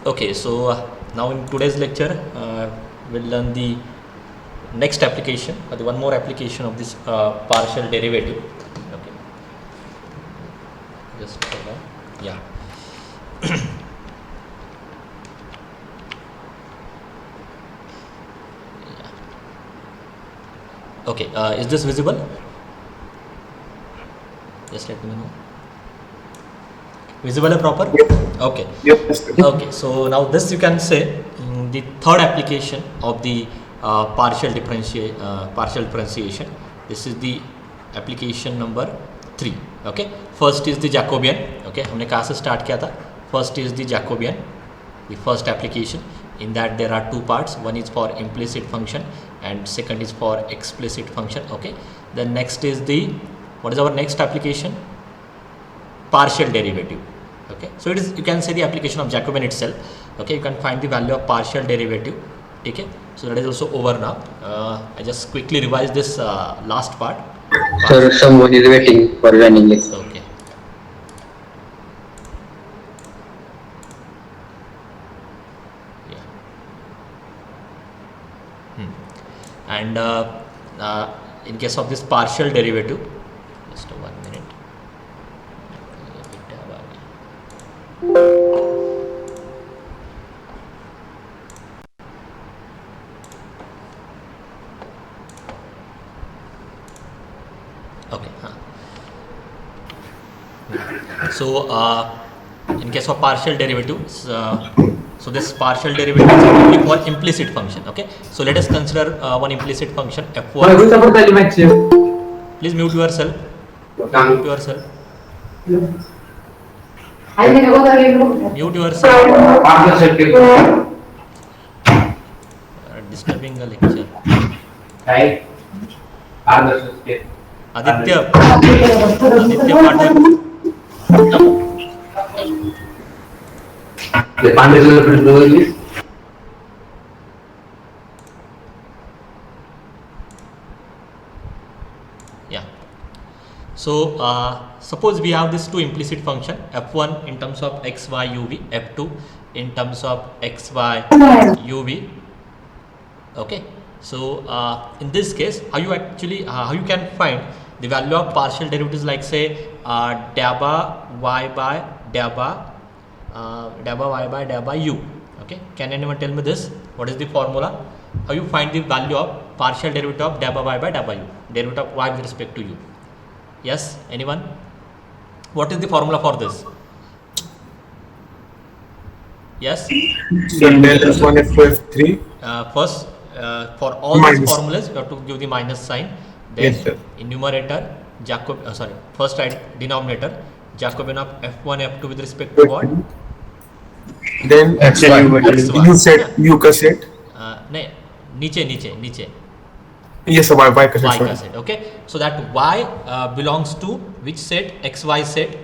Okay, so now in today's lecture, we'll learn the next application, or the one more application of this partial derivative. Okay, just hold on. Yeah. Okay, is this visible? Just let me know. Visible and proper? Okay. Yes. Okay, so now this you can say the third application of the partial differentiation. This is the application number 3. Okay, first is the Jacobian. Okay, हमने कहाँ से start किया था? First is the Jacobian, the first application. In that there are two parts. One is for implicit function and second is for explicit function. Okay, then next is the, what is our next application? Partial derivative. Okay, so it is, you can say, the application of Jacobian itself. Okay, you can find the value of partial derivative. Okay, so that is also over now. I just quickly revise this last part. Sir, someone is waiting for running it. Okay. Yeah. And in case of this partial derivative, just 1 minute. Okay. So in case of partial derivatives, so this partial derivative is only for implicit function. Okay, so let us consider one implicit function f1. Please mute yourself. Mute yourself. Mute yourself. Disturbing the lecture. Aditya Pathak. Yeah. So suppose we have this two implicit function, f1 in terms of x, y, uv, f2 in terms of x, y, uv. Okay. So in this case, how you can find the value of partial derivatives, like say dabba y by dabba y by dabba u. Okay, can anyone tell me this? What is the formula? How you find the value of partial derivative of dabba y by dabba u, derivative of y with respect to u? Yes, anyone? What is the formula for this? Yes. So del f1 f2 f3. First, for all these formulas, you have to give the minus sign. Then Yes, sir. in numerator, first write denominator, Jacobian of f1 f2 with respect to what? Then XY. you set u का set. नहीं, नीचे Yes, sir, y का y का set. set. Okay, so that y belongs to which set? xy set.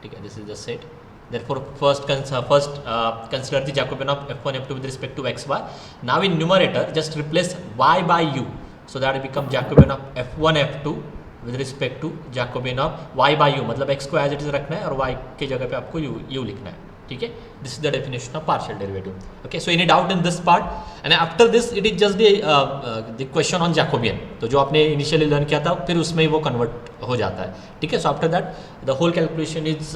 Okay, this is the set. Therefore, first consider the Jacobian of f1 f2 with respect to xy. Now in numerator, just replace y by u, so that it become Jacobian of f1 f2 with respect to Jacobian of y by u. मतलब x को as it is रखना है और y के जगह पे आपको u लिखना है. ठीक है? This is the definition of partial derivative. Okay, so any doubt in this part? And after this, it is just the question on Jacobian. तो जो आपने initially learn किया था, फिर उसमें ही वो convert हो जाता है. ठीक है? So after that, the whole calculation is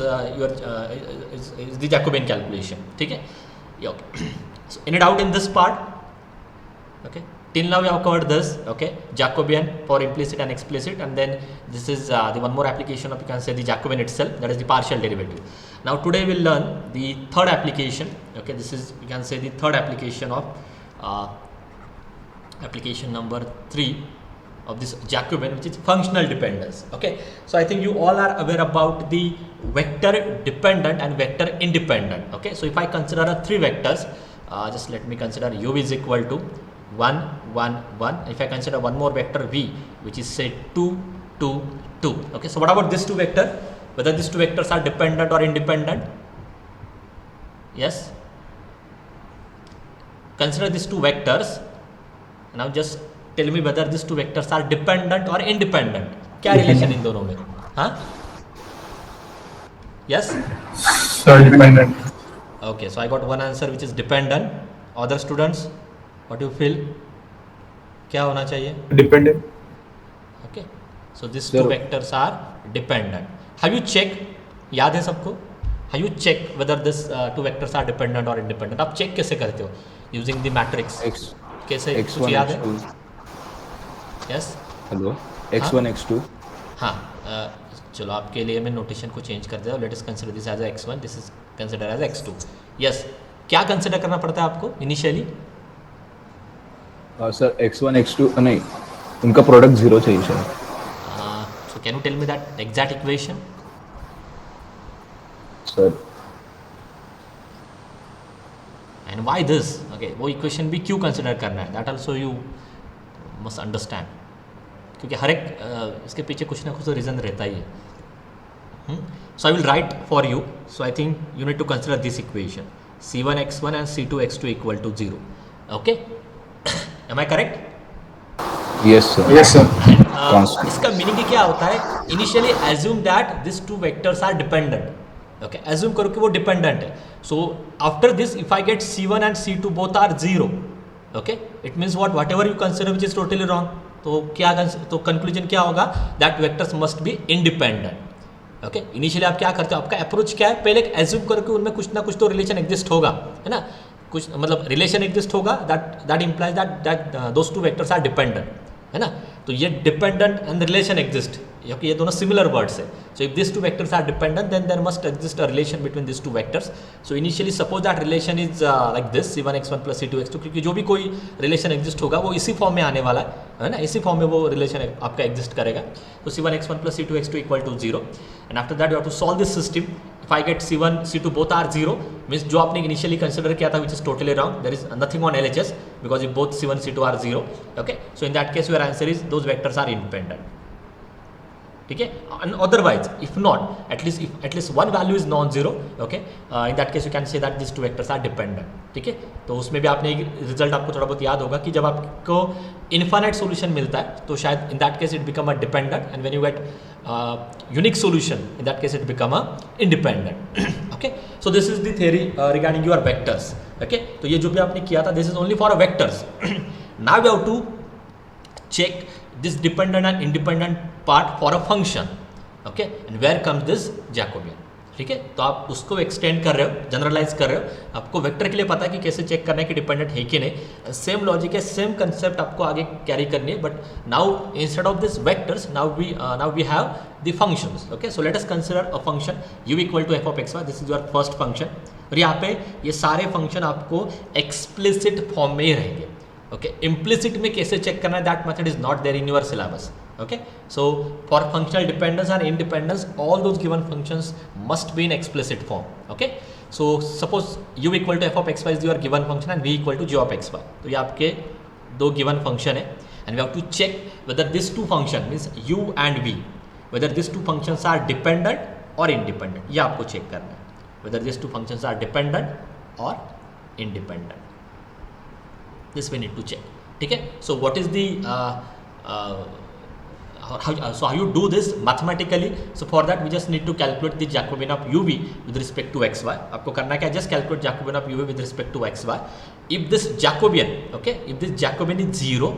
the Jacobian calculation. ठीक है? Yeah, okay. So any doubt in this part? Okay. Till now we have covered this. Okay, Jacobian for implicit and explicit, and then this is the one more application of, you can say, the Jacobian itself, that is the partial derivative. Now today we'll learn the third application. Okay, this is, you can say, the third application of application number 3 of this Jacobian, which is functional dependence. Okay, so I think you all are aware about the vector dependent and vector independent. Okay, so if I consider 3 vectors, just let me consider u is equal to 1, 1, 1. If I consider one more vector v, which is say 2, 2, 2. Okay, so what about these two vectors? Whether these two vectors are dependent or independent? Yes. Consider these two vectors. Now just tell me whether these two vectors are dependent or independent. क्या relation इन दोनों में? हाँ? Yes. So dependent. Okay, so I got one answer which is dependent. Other students, what do you feel? क्या होना चाहिए? Dependent. Okay, so these two vectors are dependent. Have you checked? याद है सबको? Have you checked whether this two vectors are dependent or independent? आप check कैसे करते हो? Using the matrix. X कैसे? कुछ X1 याद है? X2 Yes. Hello X1 X2 हाँ, चलो आपके लिए मैं नोटेशन को चेंज कर दिया. Let us consider this as x1, this is consider as x2. Yes, क्या कंसिडर करना पड़ता है आपको इनिशियली? सर X1 X2 नहीं, उनका प्रोडक्ट 0 चाहिए शायद. So can you tell me that exact equation? Sir and why this? Okay, वो इक्वेशन भी क्यों कंसिडर करना है, that also you must understand. क्योंकि हर एक इसके पीछे कुछ ना कुछ तो रीज़न रहता ही है. So I will write for you. So I think you need to consider this equation c1 x1 and c2 x2 equal to 0. Okay, am I correct? Yes sir. Yes, sir. Constant. इसका meaning क्या होता है? Initially assume that this two vectors are dependent. Okay, assume करो कि वो dependent है. So after this if I get c1 and c2 both are 0, okay, it means whatever you consider which is totally wrong. तो क्या तो conclusion क्या होगा? That vectors must be independent. Okay, initially आप क्या करते हो? आपका अप्रोच क्या है? पहले एज्यूम करो कि उनमें कुछ ना कुछ तो रिलेशन एग्जिस्ट होगा, है ना? कुछ मतलब रिलेशन एग्जिस्ट होगा, that implies that those two vectors are dependent, है ना? तो ये डिपेंडेंट एंड रिलेशन एग्जिस्ट, क्योंकि ये दोनों सिमिलर वर्ड्स है. So if this two vectors are dependent then there must exist a relation between this two vectors. So initially suppose that relation is like this c1 x1 plus c2 x2, क्योंकि जो भी कोई relation exist होगा वो इसी form में आने वाला है ना? इसी फॉर्म में वो रिलेशन आपका एग्जिस्ट करेगा. तो c1 x1 plus c2 x2 equal to 0. And after that you have to solve this system. If I get c1 c2 both are 0, means जो आपने इनिशियली कंसिडर किया था which is totally wrong. There is nothing on LHS because if both c1 c2 are 0. Okay, so in that case your answer is those vectors are independent. ठीक है, and otherwise if not, at least one value is non-zero. okay, in that case you can say that these two vectors are dependent. ठीक है, तो उसमें भी आपने एक result आपको थोड़ा बहुत याद होगा कि जब आपको इन्फाइनाइट सॉल्यूशन मिलता है तो शायद in that case it become a dependent, and when you get unique solution in that case it become a independent. Okay, so this is the theory regarding your vectors. Okay, तो ये जो भी आपने किया था this is only for a vectors. Now you have to check this dependent and independent part for a function. Okay, and where comes this Jacobian? ठीक है, तो आप उसको एक्सटेंड कर रहे हो, जनरलाइज कर रहे हो. आपको वेक्टर के लिए पता है कि कैसे चेक करना है कि डिपेंडेंट है कि नहीं. सेम लॉजिक है, सेम कंसेप्ट आपको आगे कैरी करनी है. But now instead of this vectors now we have the functions. Okay, so let us consider a function u equal to f of x y. This is your first function. और यहाँ पे ये सारे function आपको explicit form में ही रहेंगे. Okay, implicit में कैसे चेक करना है, that method is not there in your syllabus. Okay, so for functional dependence and independence, all those given functions must be in explicit form. Okay, so suppose u equal to f of x y is your given function and v equal to g of x y. तो ये आपके दो given function है, and we have to check whether these two function means u and v, whether these two functions are dependent or independent. ये आपको check करना है whether these two functions are dependent or independent. This we need to check. ठीक है, so what is the how you do this mathematically? So for that we just need to calculate the Jacobian of uv with respect to xy. आपको करना क्या है, just calculate Jacobian of uv with respect to xy. If this Jacobian, okay, if this Jacobian is 0,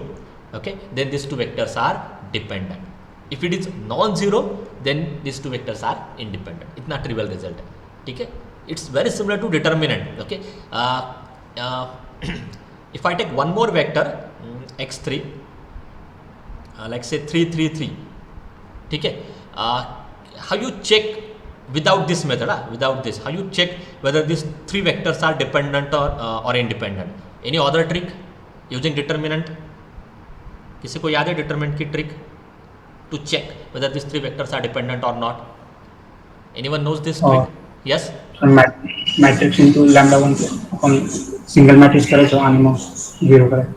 okay, then these two vectors are dependent. If it is non-zero, then these two vectors are independent. इतना trivial result है. ठीक है, it's very similar to determinant. Okay, if I take one more vector x3, like say 3 3 3, ठीक है, how you check without this method, without this, how you check whether these three vectors are dependent or independent? Any other trick using determinant? किसी को याद है determinant की trick to check whether these three vectors are dependent or not? Anyone knows this trick? Yes. Matrix into lambda 1 upon single matrix करायचो आणि मग zero करायचो.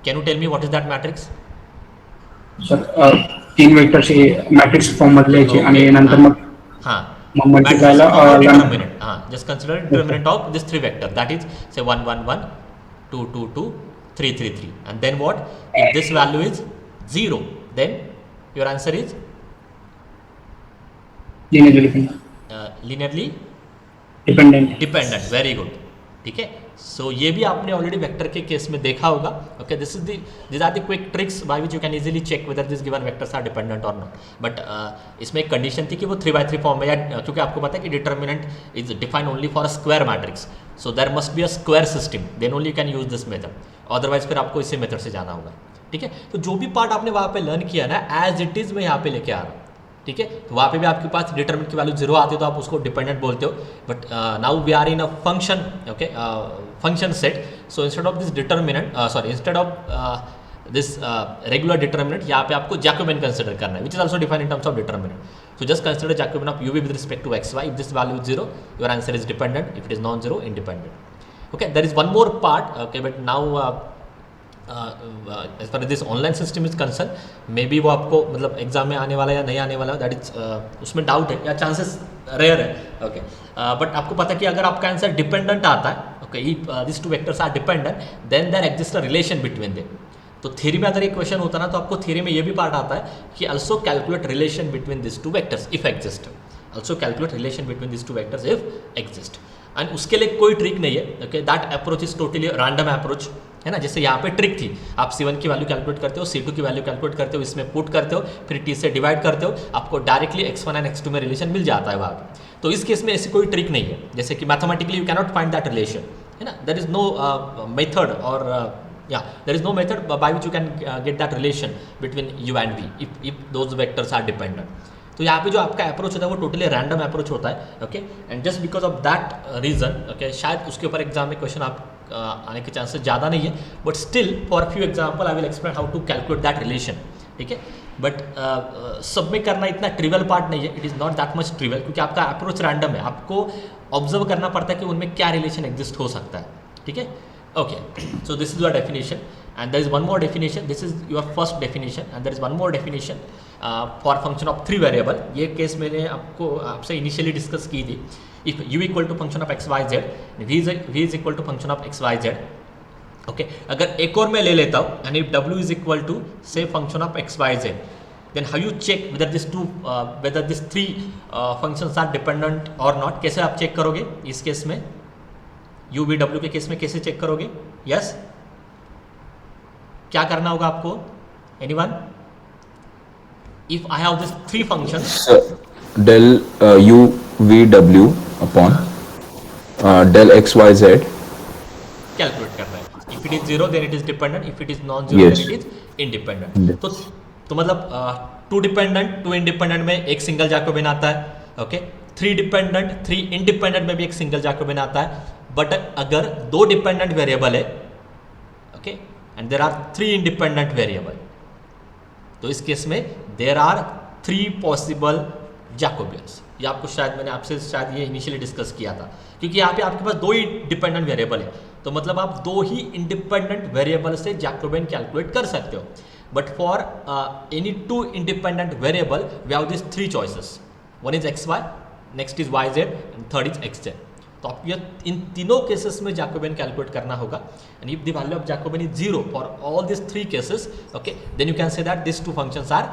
Can you tell me what is that matrix? Sir तीन vectors matrix form मध्ये लिहायचे आणि नंतर मग हाँ, मल्टिप्लायला determinant. हाँ, just consider determinant of this three vector, that is say 1 1 1 2 2 2 3 3 3, and then what if this value is 0, then your answer is linearly linearly dependent. Dependent, very good, ठीक है। सो ये भी आपने ऑलरेडी वेक्टर के केस में देखा होगा। Okay, this are the quick tricks by which you can easily check whether this given vectors are dependent और नॉट। बट इसमें एक कंडीशन थी कि वो 3x3 फॉर्म में, या क्योंकि आपको पता है कि determinant is defined only for a square matrix, so there must be a square system, then only you can use this method, otherwise फिर आपको इसी मेथड से जाना होगा, ठीक है। तो जो भी पार्ट आपने वहाँ पे लर्न किया ना, एज इट इज़ मैं यहाँ पे लेके आ रहा हूँ, ठीक है। तो वहाँ पे भी आपके पास डिटरमिनेंट की वैल्यू 0 आती है तो आप उसको डिपेंडेंट बोलते हो, but now we are in a function, okay, function set, so instead of this determinant, sorry, instead of this regular determinant, यहाँ पे आपको जैकोबियन कंसिडर करना है, which is also defined in terms of determinant. So just consider Jacobian of UV with respect to XY, if this value is 0 your answer is dependent, if it is non zero independent. Okay, there is one more part, okay, but now as far this online system is concern, maybe वो आपको मतलब exam में आने वाला है या नहीं आने वाला, दैट इज उसमें डाउट है या चांसेस रेयर है, ओके। बट आपको पता है कि अगर आपका आंसर डिपेंडेंट आता है, okay, this two vectors are dependent, then there exist a relation between them. तो थ्योरी में अगर ये क्वेश्चन होता ना, तो आपको थ्योरी में ये भी पार्ट आता है कि also calculate relation between this two vectors if exist, also calculate relation between this two vectors if exist, and उसके लिए कोई ट्रिक नहीं है, okay, that approach is totally random approach, है ना। जैसे यहाँ पे ट्रिक थी, आप C1 की वैल्यू कैलकुलेट करते हो, C2 की वैल्यू कैलकुलेट करते हो, इसमें पुट करते हो, फिर T से डिवाइड करते हो, आपको डायरेक्टली x1 एंड x2 में रिलेशन मिल जाता है वहाँ पे। तो इस केस में ऐसी कोई ट्रिक नहीं है, जैसे कि mathematically you cannot find that relation, है ना, देयर इज नो मेथड और yeah, there is no method by which you can get that relation between u and v if those vectors are dependent. तो यहाँ पे जो आपका approach होता है वो टोटली रैंडम अप्रोच होता है, okay, and just because of that reason, okay, शायद उसके ऊपर एग्जाम में क्वेश्चन आप आने के चांसेस ज़्यादा नहीं है, but still for few example I will explain how to calculate that relation, ठीक है। बट सब में करना इतना ट्रिवियल पार्ट नहीं है, it is not that much trivial, क्योंकि आपका अप्रोच रैंडम है, आपको ऑब्जर्व करना पड़ता है कि उनमें क्या रिलेशन एग्जिस्ट हो सकता है, ठीक है। Okay, so this is your definition, and there is one more definition. This is your first definition, and there is one more definition for function of 3 variable. ये केस मैंने आपसे इनिशियली डिस्कस की थी। If u equal to function of x y z, v is equal to function of x y z. Okay, अगर एक और मैं ले लेता हूँ, and if w is equal to say function of x y z, then how you check whether these 3 functions are dependent or not? कैसे आप check करोगे इस केस में? यू वी डब्ल्यू के केस में कैसे चेक करोगे? यस, क्या करना होगा आपको? Anyone? If I have this 3 functions, del u v w upon del x y z calculate करना है। If it is 0 then it is dependent, if it is non 0 Yes. Then it is independent. तो मतलब 2 dependent 2 independent में एक single Jacobian आता है, okay, 3 dependent 3 independent में भी एक सिंगल जैकोबियन आता है। बट अगर 2 डिपेंडेंट वेरिएबल है, okay, and there are 3 independent variable, तो इस केस में देयर आर 3 पॉसिबल जैकोबियंस। ये आपको शायद मैंने आपसे शायद ये इनिशियली डिस्कस किया था, क्योंकि यहाँ पे आपके पास 2 ही डिपेंडेंट वेरिएबल है, तो मतलब आप 2 ही इंडिपेंडेंट वेरिएबल से जैकोबियन कैलकुलेट कर सकते हो। But for any 2 independent variable we have this 3 choices, one is XY, next is YZ and third is XZ। तो आप ये इन तीनों केसेस में जैकोबियन कैलकुलेट करना होगा, and if the value of Jacobian is 0 for all this 3 cases, okay, then you can say that this 2 functions are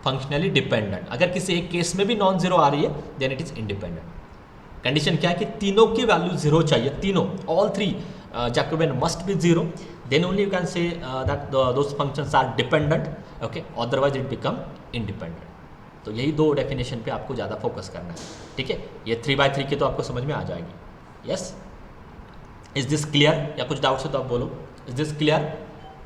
functionally dependent. अगर किसी एक केस में भी नॉन जीरो आ रही है then it is independent. Condition क्या है कि तीनों की वैल्यू 0 चाहिए, तीनों, all 3 Jacobian must be 0, then only you can say that those functions are dependent, okay, otherwise it become independent. तो यही 2 डेफिनेशन पे आपको ज़्यादा फोकस करना है, ठीक है। ये 3/3 की तो आपको समझ में आ जाएगी। Yes, is this clear? या कुछ डाउट्स है तो आप बोलो। Is this clear?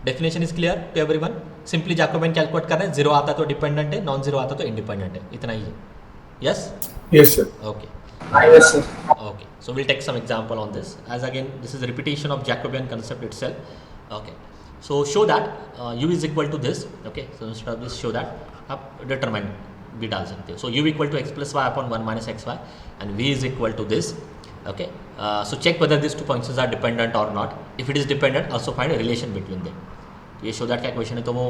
Definition is clear to everyone? Simply Jacobian calculate कर रहे हैं, 0 आता तो डिपेंडेंट है, नॉन 0 आता तो इंडिपेंडेंट है, इतना ही है। Yes? Yes, sir. Okay, Yes, sir. okay, so we'll take some example on this, as again this is a repetition of Jacobian concept itself. Okay, so show that u is equal to this, okay, so instead of this show that आप determine भी डाल सकते हो। so u equal to x plus y upon 1 minus xy and v is equal to this, okay, so check whether these 2 functions are dependent or not. If it is dependent, also find a relation between them. ये show that का question है, तो वो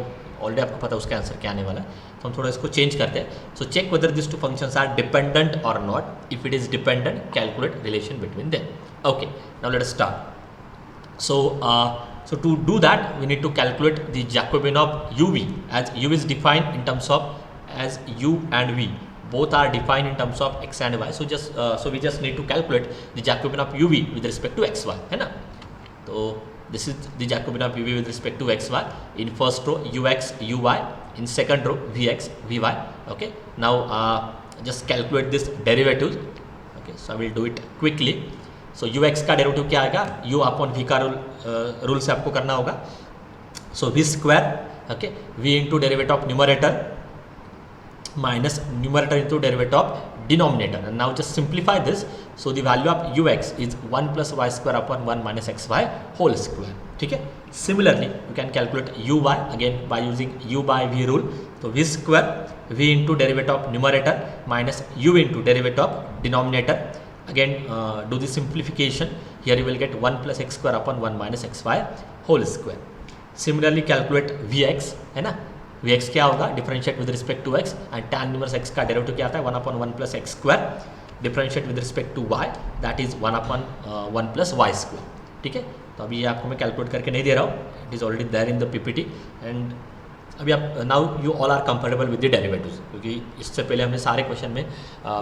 already आपको पता है उसका answer क्या आने वाला है, तो हम थोड़ा इसको चेंज करते हैं। So check whether this 2 functions are dependent और not. If it is dependent, calculate relation between them. Okay, now let us start. So to do that, we need to calculate the Jacobian of uv, as u is defined in terms of as u and v, both are defined in terms of x and y, so we just need to calculate the Jacobian of uv with respect to xy, है ना. तो this is the Jacobian of uv with respect to xy. In first row ux uy, in second row vx vy. Okay, now just calculate this derivative. Okay, so I will do it quickly. So ux का derivative क्या आएगा, u upon v का rule से आपको करना होगा. So v square, okay, v into derivative of numerator minus numerator into derivative of denominator, and now just simplify this. So the value of ux is 1 plus y square upon 1 minus xy whole square. ठीक है. Similarly you can calculate uy again by using u by v rule. So v square v into derivative of numerator minus u into derivative of denominator. Again do the simplification. Here you will get 1 plus x square upon 1 minus xy whole square. Similarly calculate vx, है ना. vx क्या होगा, differentiate with respect to x, and tan inverse x का derivative क्या आता है 1 upon 1 plus x square, differentiate with respect to y, that is 1 upon 1 plus y square. ठीक है. तो अभी ये आपको मैं कैलकुलेट करके नहीं दे रहा हूँ, it is already there in the PPT. And अभी आप now you all are comfortable with the derivatives, क्योंकि इससे पहले हमने सारे क्वेश्चन में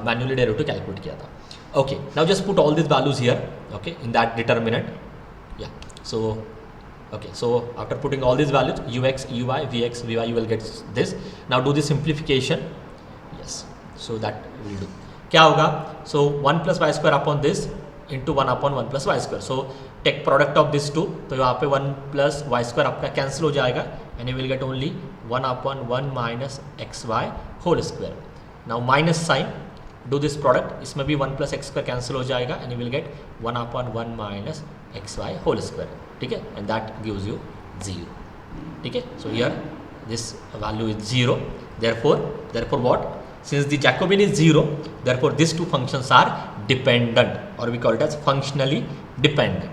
मैन्युअली डेरिवेटिव कैलकुलेट किया था. Okay, now just put all this values here, okay, in that determinant. या सो okay, so after putting all these values ux uy vx vy, you will get this. Now do the simplification. Yes, so that will do. क्या होगा, so 1 plus y square upon this into 1 upon 1 plus y square. So take product of this two, तो यहाँ पे 1 plus y square आपका cancel हो जाएगा, and you will get only 1 upon 1 minus xy whole square. Now minus sign, do this product, इसमें भी 1 plus x square cancel हो जाएगा, and you will get 1 upon 1 minus xy whole square. ठीक है, and that gives you 0. ठीक है. So here this value is 0. Therefore what? Since the Jacobian is 0, therefore these two functions are dependent, or we call it as functionally dependent.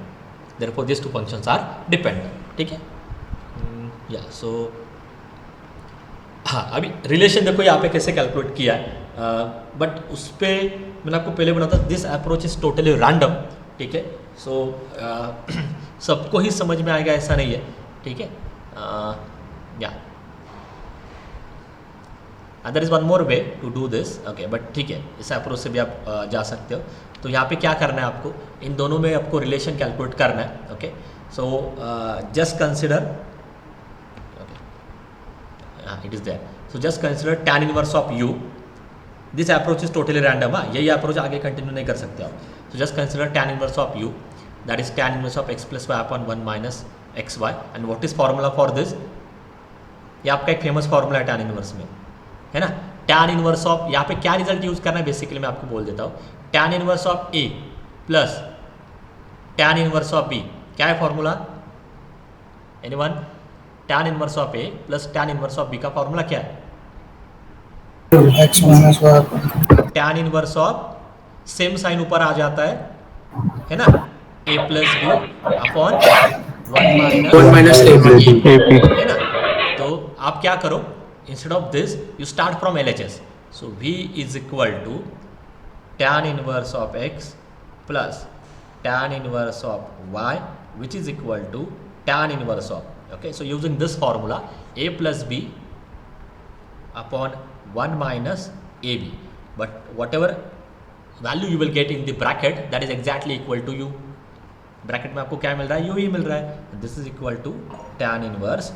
Therefore these two functions are dependent. ठीक है. Yeah, so हाँ, अभी relation देखो यहाँ पे कैसे calculate किया है, बट उस पर मैंने आपको पहले बोला था this approach is totally random. ठीक है. सो सबको ही समझ में आएगा ऐसा नहीं है. ठीक है. या there is one more way to do this. Okay, but ठीक है, इस अप्रोच से भी आप जा सकते हो. तो यहाँ पे क्या करना है आपको, इन दोनों में आपको रिलेशन कैलकुलेट करना है. Okay, so just consider, it is there. So just consider tan inverse of u. This approach is totally random. हाँ, यही अप्रोच आगे कंटिन्यू नहीं कर सकते आप. So just consider tan inverse of u, that is tan inverse of x plus y upon 1 minus xy. And what is formula for this? ये आपका एक फेमस फॉर्मूला है tan इनवर्स में, है ना. tan इनवर्स ऑफ, यहाँ पे क्या रिजल्ट यूज करना है बेसिकली मैं आपको बोल देता हूँ. tan inverse of a plus tan inverse of b, क्या है formula, anyone? tan inverse of a plus tan inverse of b का फॉर्मूला क्या है? x minus y. tan inverse of, same sign ऊपर आ जाता है ना, a plus B upon 1 minus A है ना. तो आप क्या करो, instead of this you start from LHS. So v is equal to tan inverse of x plus tan inverse of y which is equal to tan inverse of. Okay, so using this formula a plus b upon 1 minus a b, but whatever value you will get in the bracket that is exactly equal to u. Bracket में आपको क्या मिल रहा है, you ही मिल रहा है. This is equal to tan inverse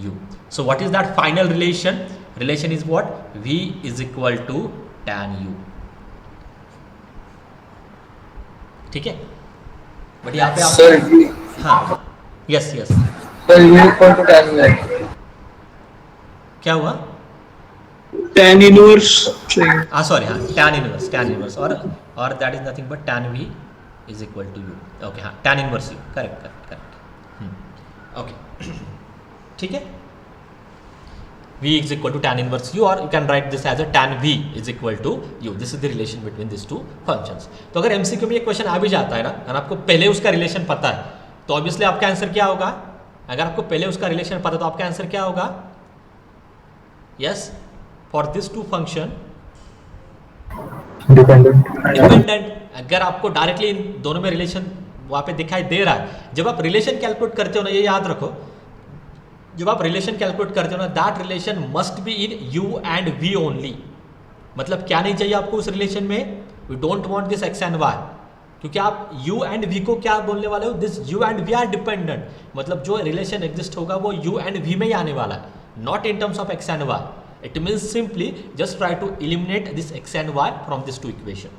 u. So what is that final relation? Relation is what, v is equal to tan u. ठीक है. बट यहाँ पे Sir, आप, हाँ, yes yes, sir, u equal to tan inverse. क्या हुआ? Tan inverse. Sorry, हाँ, tan inverse और that is nothing but tan v is equal to u. Okay, हाँ, tan inverse u, correct. Okay, ठीक है. v is equal to tan inverse u, or you can write this as a tan v is equal to u. This is the relation between these two functions. तो अगर MCQ में ये question आ भी जाता है ना, और आपको पहले उसका रिलेशन पता है, तो ऑब्वियसली आपका आंसर क्या होगा? अगर आपको पहले उसका रिलेशन पता है तो आपका आंसर क्या होगा? Yes, for this two function dependent. अगर आपको डायरेक्टली इन दोनों में रिलेशन वहाँ पे दिखाई दे रहा है, जब आप रिलेशन कैलकुलेट करते हो ना, ये याद रखो, जब आप रिलेशन कैलकुलेट करते हो ना, that relation must be in u and v only. मतलब क्या नहीं चाहिए आपको उस रिलेशन में, we don't want this x and y, क्योंकि आप u एंड v को क्या बोलने वाले हो, this u and v are dependent, मतलब जो रिलेशन एग्जिस्ट होगा वो u एंड v में ही आने वाला है, not in terms of x and y. It means simply just try to eliminate this x and y from these two equation.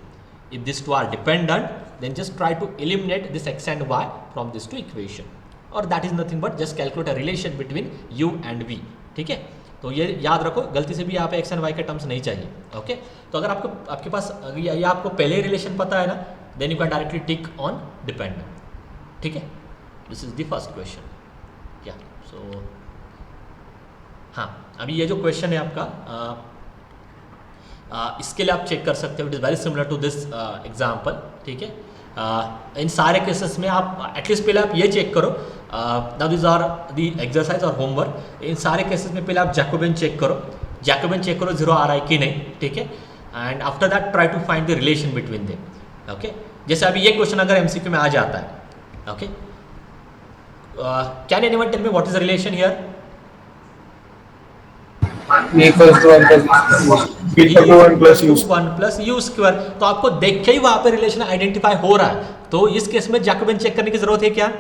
If these two are dependent, then just try to eliminate this x and y from these two equation. Or that is nothing but just calculate a relation between u and v. ठीक है, तो ये याद रखो, गलती से भी यहाँ पे x and y के टर्म्स नहीं चाहिए. ओके, तो अगर आपके पास ये आपको पहले रिलेशन पता है ना, then you can directly tick on dependent. ठीक है, this is the first question. या सो हाँ, अभी ये जो क्वेश्चन है आपका इसके लिए आप चेक कर सकते हो. It is very similar to this example. ठीक है, इन सारे केसेस में आप एटलीस्ट पहले आप ये चेक करो, now this are the exercise और होमवर्क. इन सारे केसेस में पहले आप जैकोबियन चेक करो, जीरो आ रहा है कि नहीं. ठीक है, and after that try to find the relation between them. Okay, जैसे अभी ये क्वेश्चन अगर एमसीक्यू में आ जाता है, okay, can anyone tell me what is the relation here plus u square. तो आपको देख के ही वहां पे रिलेशन आइडेंटिफाई हो रहा है, तो इस केस में जैकोबियन चेक करने की जरूरत है क्या?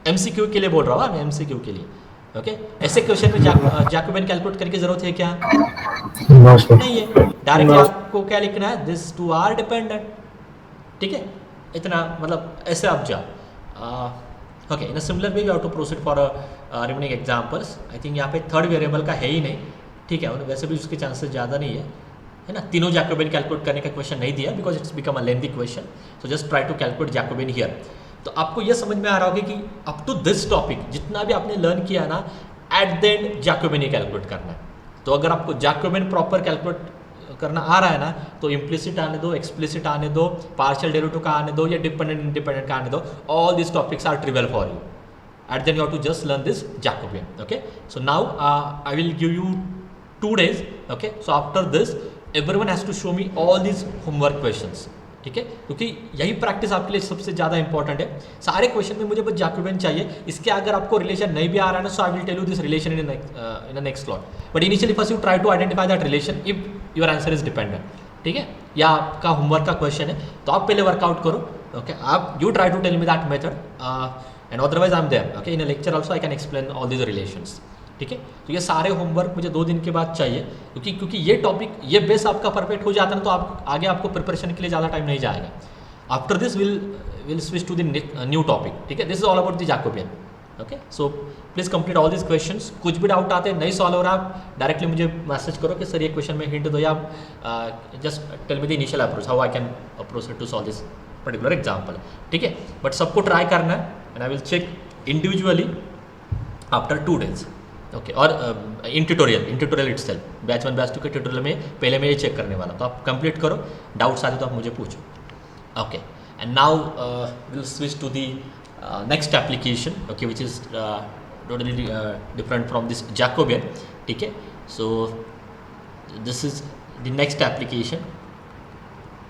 एमसीक्यू के लिए बोल रहा हूँ मैं, एमसीक्यू के लिए. ओके, ऐसे क्वेश्चन में जैकोबियन कैलकुलेट करने की जरूरत है क्या? नहीं है. डायरेक्टली आपको क्या लिखना है, दिस टू आर डिपेंडेंट. ठीक है, इतना मतलब ऐसे आप जाओ. Okay, in a similar way you have to proceed for remaining examples. I think यहाँ पे थर्ड वेरिएबल का है ही नहीं. ठीक है, वैसे भी उसके चांसेस ज़्यादा नहीं है ना. तीनों जैकोबियन कैलकुलेट करने का क्वेश्चन नहीं दिया because it's become a lengthy question. So just try to calculate Jacobian here. तो आपको ये समझ में आ रहा होगा कि अप टू दिस टॉपिक जितना भी आपने लर्न किया ना, एट द एंड जैकोबियन ही कैलकुलेट करना है. तो अगर आपको जैकोबियन प्रॉपर कैलकुलेट करना आ रहा है ना, तो इम्प्लिसिट आने दो, एक्सप्लिसिट आने दो, पार्शियल डेरिवेटिव का आने दो, या डिपेंडेंट इंडिपेंडेंट का आने दो. All this topics are trivial for you. At then you have to just learn this Jacobian. Okay, so now I will give you 2 days. Okay, so after this everyone has to show me all these homework questions. ठीक है, क्योंकि यही practice आपके लिए सबसे ज़्यादा important है. सारे क्वेश्चन में मुझे बस जैकोबियन चाहिए. इसके अगर आपको रिलेशन नहीं भी आ रहा है ना, so I will tell you this relation in the next slot. But initially first you try to identify that relation if your answer is dependent. ठीक है, या आपका होमवर्क का क्वेश्चन है तो आप पहले वर्कआउट करो. ओके, आप you try to tell me that method and otherwise I am there. Okay, in a lecture also I can explain all these relations. ठीक है, तो ये सारे होमवर्क मुझे 2 दिन के बाद चाहिए, क्योंकि ये टॉपिक, ये बेस आपका परफेक्ट हो जाता है ना, तो आप आगे आपको प्रिपरेशन के लिए ज़्यादा टाइम नहीं जाएगा. After this will switch to the new topic. ठीक है, this is all about the Jacobian. Okay, so please complete all this questions. कुछ भी डाउट आते हैं, नहीं सॉल्व हो रहा, आप डायरेक्टली मुझे मैसेज करो कि सर ये क्वेश्चन में हिंट दो, या just tell me the initial approach how I can proceed to solve this particular example. ठीक है, बट सबको ट्राई करना है and I will check individually after 2 days. Okay, और in tutorial itself, batch 1 batch 2 के tutorial में पहले मैं ये चेक करने वाला. तो आप कंप्लीट करो, डाउट्स आते तो आप मुझे पूछो. Okay, and now will switch to the next application. Okay, which is totally different from this Jacobian. ठीक है, so this is the next application.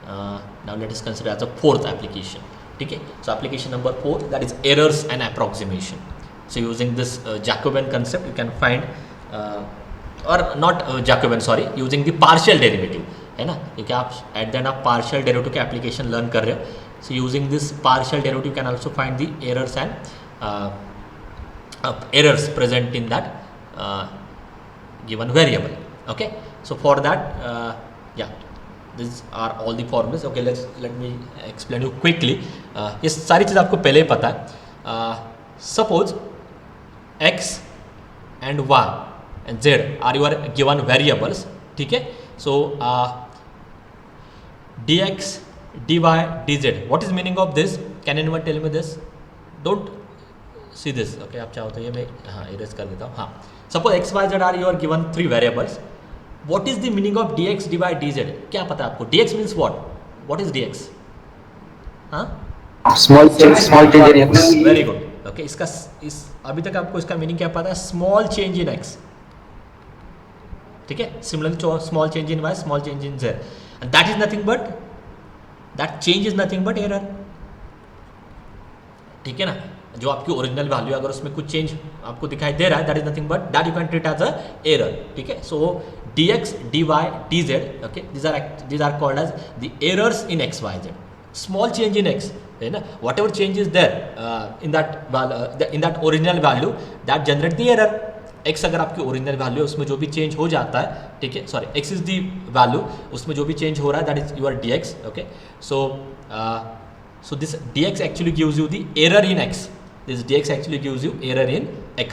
Now let us consider as a 4th application. ठीक है, सो application number 4, that is errors and approximation. So using this Jacobian concept you can find or not Jacobian, sorry, using the partial derivative, है ना, क्योंकि आप at the end आप partial derivative के application learn कर रहे हो. So using this partial derivative can also find the errors and errors present in that given variable. Okay, so for that या this are all the formulas. Okay, let me explain you quickly. ये सारी चीज़ आपको पहले ही पता है. Suppose x and y and z are your given variables. ठीक है, so dx, dy, dz, what is meaning of this? Can anyone tell me this? Don't see this. Okay, आप चाहो तो ये मैं इरेज कर देता हूँ. हाँ, suppose x, y, z are your given 3 variables. What is the meaning of dx, dy, dz? क्या पता है आपको? dx means what? What is dx? हाँ, Small change in x. Very good. Okay, इसका इस अभी तक आपको इसका मीनिंग क्या पता है? Small change in x. ठीक है, similarly small change in y, small change in z, and that is nothing but, that change is nothing but error. ठीक है ना, जो आपकी ओरिजिनल वैल्यू अगर उसमें कुछ चेंज आपको दिखाई दे रहा है, that is nothing but that you can treat as a error, ठीक है. सो dx, dy, dz, okay, these are called as the errors in x, y, z. Small change in x, है ना, whatever change is there in that original value that generate the error. x अगर आपकी original value है उसमें जो भी change हो जाता है, ठीक है, sorry x is the value, उसमें जो भी चेंज हो रहा है that is your dx, okay. So this dx actually gives you the error in x. This dx actually gives you error in x.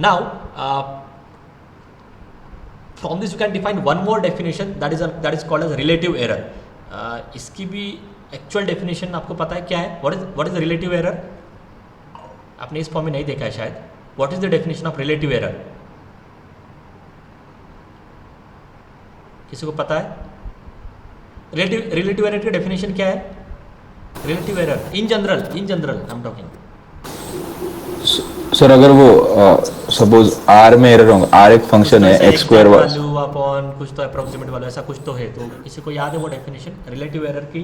Now from this you can define one more definition that is called as relative error. इसकी भी actual definition आपको पता है क्या है? what is the relative error? आपने इस form में नहीं देखा है शायद. What is the definition of relative error? किसी को पता है? relative error की डेफिनेशन क्या है? Relative error in general I'm talking. Sir अगर वो सपोज R में एरर होगा, R एक फंक्शन है x स्क्वायर वैल्यू अपॉन कुछ तो अप्रोक्सीमेट वाला ऐसा कुछ तो है, तो किसी को याद है वो डेफिनेशन, रिलेटिव एरर की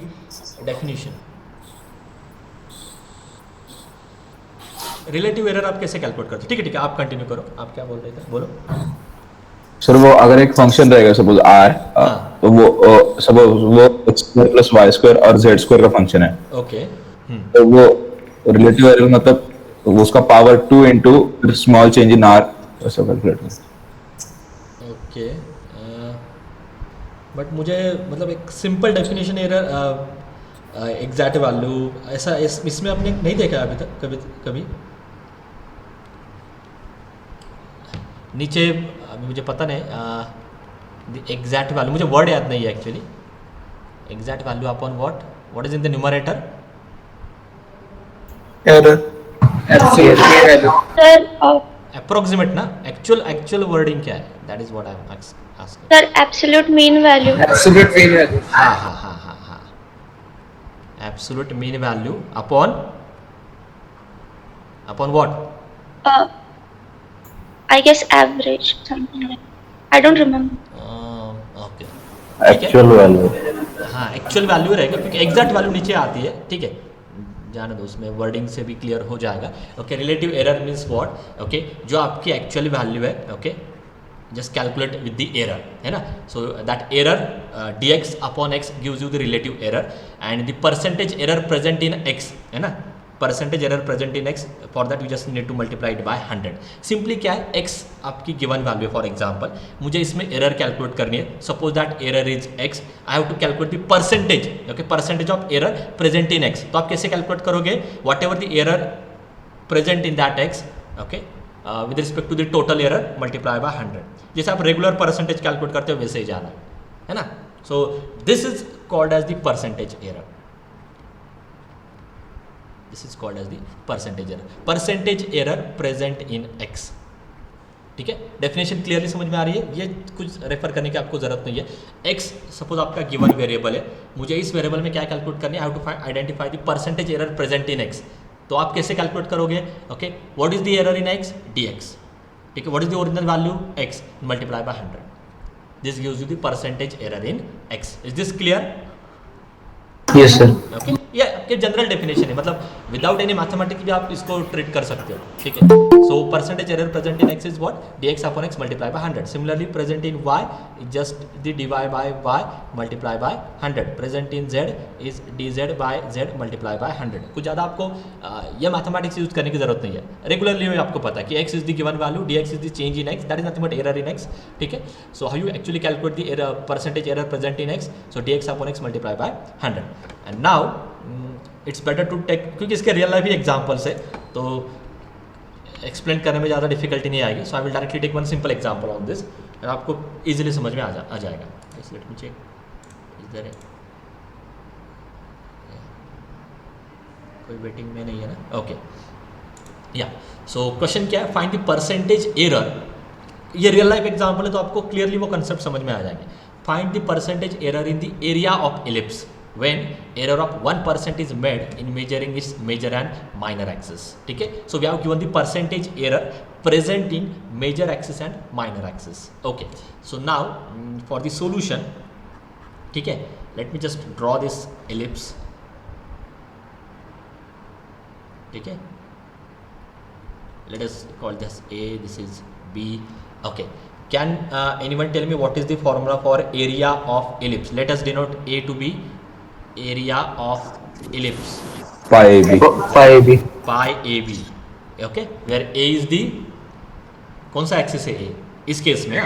डेफिनेशन? रिलेटिव एरर आप कैसे कैलकुलेट करते हो? ठीक है आप कंटिन्यू करो, आप क्या बोल रहे थे, बोलो. सर वो अगर एक फंक्शन रहेगा सपोज R, तो वो सपोज वो x square plus y square और z स्क्वायर का फंक्शन है, ओके. तो वो रिलेटिव एरर मतलब वो उसका power 2 into small change in R ऐसा कैलकुलेट करते. ओके, बट मुझे मतलब एक simple definition error exact value ऐसा इसमें आपने नहीं देखा अभी तक कभी नीचे? अभी मुझे पता नहीं एग्जैक्ट वैल्यू, मुझे वर्ड याद नहीं है actually. Exact value upon what is in the numerator? error. Sir, approximate ना, एक्चुअल वर्डिंग क्या है? That is what I am asking. sir, absolute mean value. Absolute mean value. हाँ. Absolute mean value upon what? I guess average, something like. I don't remember. Okay, actual value. हाँ actual value रहेगा क्योंकि exact value नीचे आती है, ठीक है, जाने दो, उसमें वर्डिंग से भी क्लियर हो जाएगा. Okay, relative error means what? Okay, जो आपकी एक्चुअल वैल्यू है, okay, just calculate with the error, है ना. So that error dx upon x gives you the relative error and the percentage error present in x, है ना, percentage error present in x, for that you just need to multiply it by 100. Simply क्या है, x आपकी given value है. For example मुझे इसमें error calculate करनी है, suppose that error is x, I have to calculate the percentage, okay, percentage of error present in x. तो आप कैसे कैलकुलेट करोगे? Whatever the error present in that x, okay, with respect to the total error multiply by 100. जैसे आप regular percentage calculate करते हो वैसे ही जाना है ना. So this is called as the percentage error. This is called as the percentage error. Percentage error present in x. ठीक है, डेफिनेशन क्लियरली समझ में आ रही है? ये कुछ रेफर करने की आपको जरूरत नहीं है. x सपोज आपका गिवन वेरिएबल है, मुझे इस वेरिएबल में क्या कैलकुलेट करनी है? I have to identify the percentage error present in x. तो आप कैसे कैलकुलेट करोगे? Okay, what is the error in x? dx. ठीक है, what is the original value? x multiply by 100. This gives you the percentage error in x. Is this clear? Yes, sir. Okay, ये आपके general definition है, मतलब without any mathematics भी आप इसको treat कर सकते हो, ठीक है. So percentage error present in x is what? dx upon x multiply by 100. Similarly present in y is just the dy by y multiply by 100. Present in z is dz by z multiply by 100. कुछ ज़्यादा आपको ये mathematics use करने की जरूरत नहीं है. Regularly आपको पता है कि x is the given value, dx is the change in x, that is nothing but error in x, ठीक है. So how you actually calculate the error, percentage error present in x? So dx upon x multiply by 100. And now it's better to take, क्योंकि इसके real life ही examples है तो explain करने में ज़्यादा difficulty नहीं आएगी. So I will directly take one simple example on this और आपको इजीली समझ में आ जाएगा. Let me check, is there कोई वेटिंग में नहीं है ना? ओके, या सो क्वेश्चन क्या है? Find the percentage error. ये रियल लाइफ एग्जाम्पल है तो आपको क्लियरली वो कंसेप्ट समझ में आ जाएंगे. Find the percentage error in the area of ellipse when error of 1% is made in measuring its major and minor axis. ठीक है, so we have given the percentage error present in major axis and minor axis. Okay, so now for the solution, ठीक है, let me just draw this ellipse. ठीक है, let us call this A, this is B. Okay, can anyone tell me what is the formula for area of ellipse? Let us denote A to be area of ellipse, pi AB. Pi AB. pi AB. Okay, where A is the कौन सा axis है A इस case में,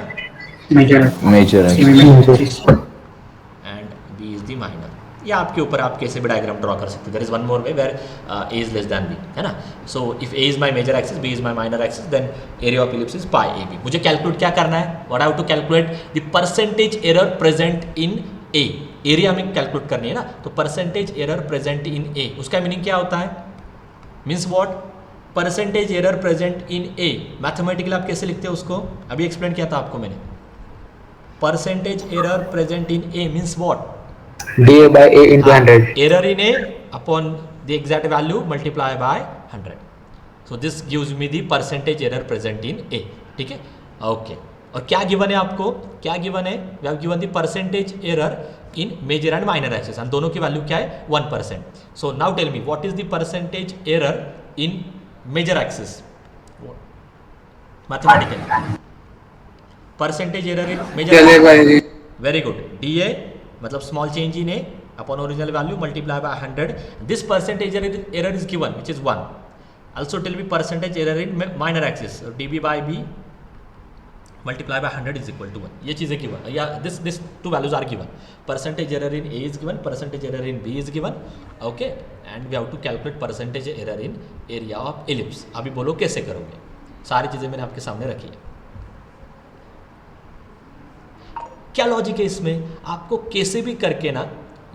major Major axis. Axis and B is the minor. या आपके ऊपर आप कैसे भी डायग्राम ड्रॉ कर सकते हो. There is one more way where A is less than B, है ना. So if A is my major axis, B is my minor axis, then area of ellipse is pi AB. मुझे calculate क्या करना है, what I have to calculate the percentage error present in A. Area में calculate करनी है ना, तो percentage error present in A, उसका मीनिंग क्या होता है, means what, percentage error present in A. Mathematically आप कैसे लिखते हो उसको, अभी एक्सप्लेन किया था आपको मैंने. Percentage error present in A means what, DA by A into 100. error in A upon the exact value multiply by 100. So this gives me the percentage error present in A. ठीक है, okay. और क्या given है आपको, क्या given है, we have given the percentage error in major and minor axis, और दोनों की वैल्यू क्या है 1%. So now tell me what is the percentage error in major axis, mathematically. Percentage error in major चलेगा axis. ये Very good. DA मतलब small change in A upon original value multiply by 100. This percentage error is given, which is 1. Also tell me percentage error in minor axis. So dB by B multiply by 100 is equal to 1. ये चीज़ें given. Yeah, this two values are given. Percentage error in A is given. Percentage error in B is given. Okay, and we have to calculate percentage error in area of ellipse. अभी बोलो कैसे करोगे. सारी चीज़ें मैंने आपके सामने रखी है. क्या लॉजिक है इसमें, आपको कैसे भी करके ना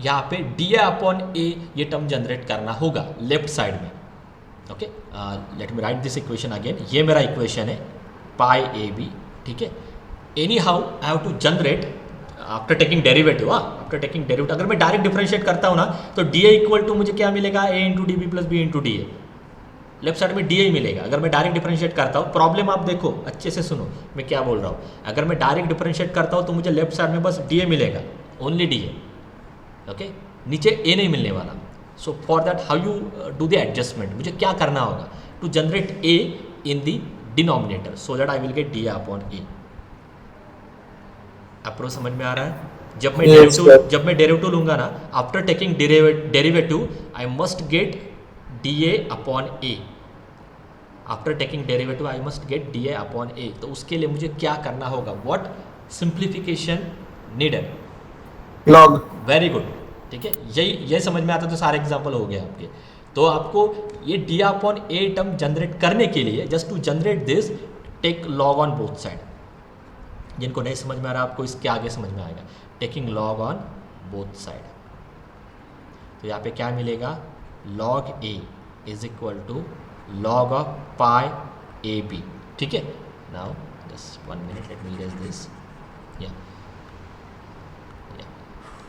यहाँ पे DA अपॉन A ये टर्म जनरेट करना होगा लेफ्ट साइड में. Okay, let me write this equation again. ये मेरा इक्वेशन है पाई AB. ठीक है, anyhow I have to generate after taking derivative. After taking derivative अगर मैं डायरेक्ट डिफरेंशिएट करता हूँ ना, तो DA इक्वल टू मुझे क्या मिलेगा, A into DB plus B into DA. Left side में DA ही मिलेगा. अगर मैं डायरेक्ट डिफरेंशिएट करता हूँ, प्रॉब्लम आप देखो अच्छे से सुनो मैं क्या बोल रहा हूँ. अगर मैं डायरेक्ट डिफरेंशिएट करता हूँ तो मुझे लेफ्ट साइड में बस DA मिलेगा, ओनली DA. ओके, नीचे A नहीं मिलने वाला. So for that how you do the adjustment, मुझे क्या करना होगा to generate A in the denominator so that I will get DA upon A. Approach समझ में आ रहा है. जब मैं डेरिवेटिव लूंगा ना, after taking derivative I must get DA upon A. After taking derivative I must get DA upon A. तो उसके लिए मुझे क्या करना होगा, what simplification needed, log very good. ठीक है, यही समझ में आता तो सारे एग्जांपल हो गए आपके. तो आपको ये DA upon A term generate करने के लिए just to generate this take log on both side. जिनको नहीं समझ में आ रहा आपको इसके आगे समझ में आएगा. Taking log on both side, तो यहाँ पे क्या मिलेगा, log A is equal to log of pi AB. ठीक है, now just 1 minute, let me erase this. Yeah,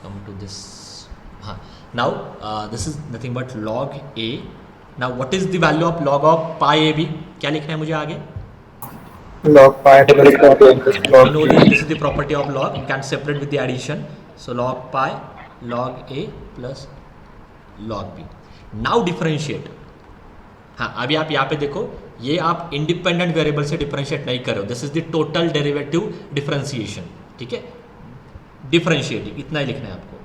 come to this. हाँ, now this is nothing but log A. Now what is the value of log of pi AB, क्या लिखना है मुझे आगे. log pi log We know this is the property of log, you can separate with the addition. So log pi log A plus log B. Now differentiate. हाँ, अभी आप यहाँ पे देखो, ये आप इंडिपेंडेंट वेरिएबल से डिफरेंशिएट नहीं कर रहे हो. This is the total derivative differentiation. ठीक है, डिफरेंशिएटिंग इतना ही लिखना है आपको.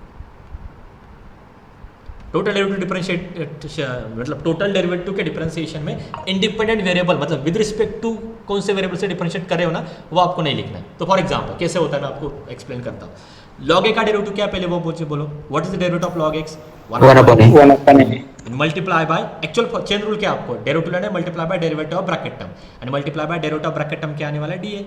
टोटल डेरिवेटिव डिफरेंशिएट मतलब टोटल डेरिवेटिव के डिफरेंशिएशन में इंडिपेंडेंट वेरिएबल मतलब विद रिस्पेक्ट टू कौन से वेरिएबल से डिफरेंशिएट कर रहे हो ना, वो आपको नहीं लिखना है. तो फॉर एग्जांपल कैसे होता है मैं आपको एक्सप्लेन करता हूँ. log A का डेरिवेटिव क्या है पहले वो बोलो. What is the derivative of log x, 1 upon A. Multiply by actual chain rule क्या आपको, डेरिवेटिव लेना है, multiply by derivative of bracket term, and multiply by derivative of bracket term क्या आने वाला है, DA.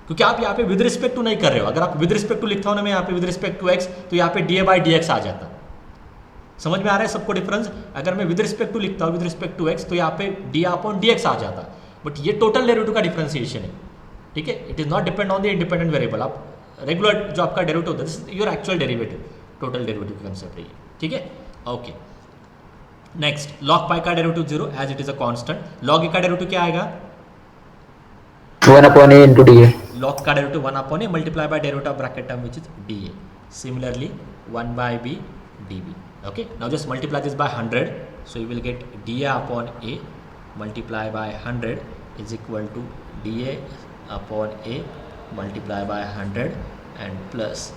क्योंकि आप यहाँ पे विद रिस्पेक्ट टू नहीं कर रहे हो. अगर आप विद रिस्पेक्ट टू लिखता हो ना मैं यहाँ पे विद रिस्पेक्ट टू x, तो यहाँ पे DA बाय DX आ जाता. समझ में आ रहा है सबको डिफरेंस. अगर मैं विद रिस्पेक्ट टू लिखता हूँ विद रिस्पेक्ट टू x, तो यहाँ पे DA अपॉन DX आ जाता. बट ये टोटल डेरिवेटिव का डिफरेंशिएशन है. ठीक है, it is not depend on the independent variable. आप रेगुलर जो आपका डेरिवेटिव होता है, this is your actual derivative. Total derivative का कंसेप्ट है ये. ठीक है, ओके. नेक्स्ट, log पाई का derivative 0 as it is a constant. log A का डेरिवेटिव क्या आएगा, 1 upon A into DA. log का derivative 1 upon A multiply by derivative of bracket term which is DA. Similarly 1 by B dB. Okay, now just multiply this by 100, so you will get DA upon A multiply by 100 is equal to dA upon A multiply by 100 and plus